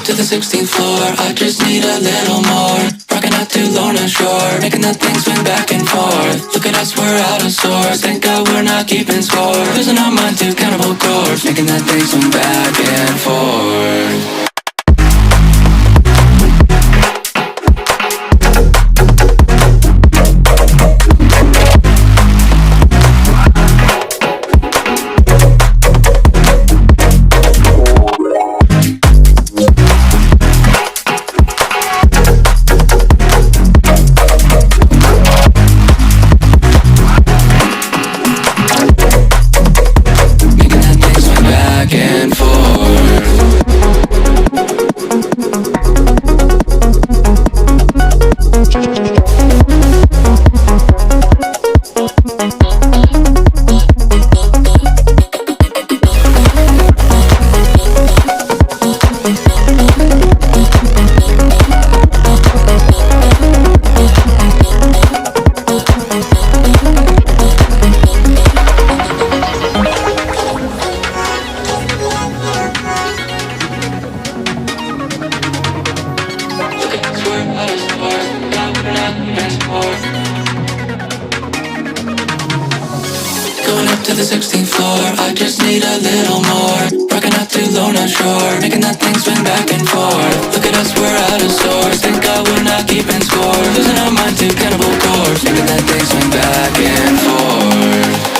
To the 16th floor, I just need a little more. Rocking out too low on shore, making that thing swing back and forth. Look at us, we're out of sorts. Thank God we're not keeping score. Losing our mind to cannibal chords, making that thing swing back and forth. To the 16th floor, I just need a little more. Rocking out too low on shore, making that thing swing back and forth. Look at us, we're out of sorts. Thank God we're not keeping score. Losing our mind to cannibal chords, making that thing swing back and forth.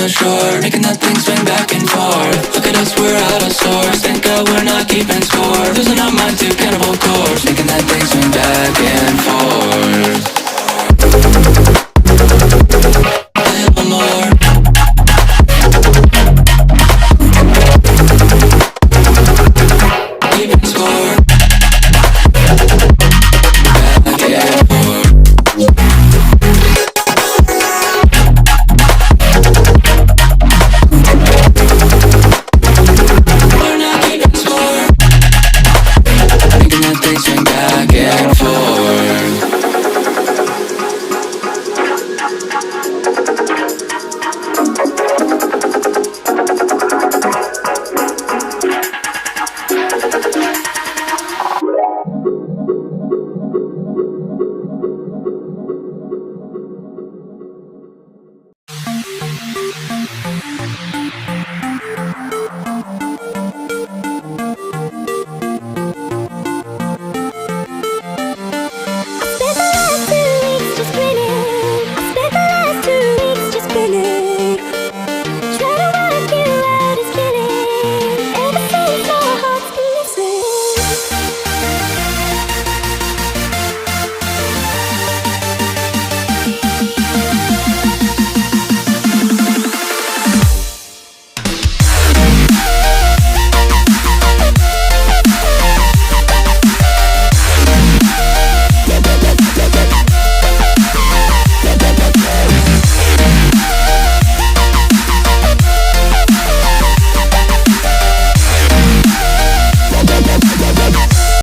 Shore, making that thing swing back and forth. Look at us, we're out of sorts. Thank God we're not keeping score. Losing our mind to cannibal chords, making that thing swing back and forth.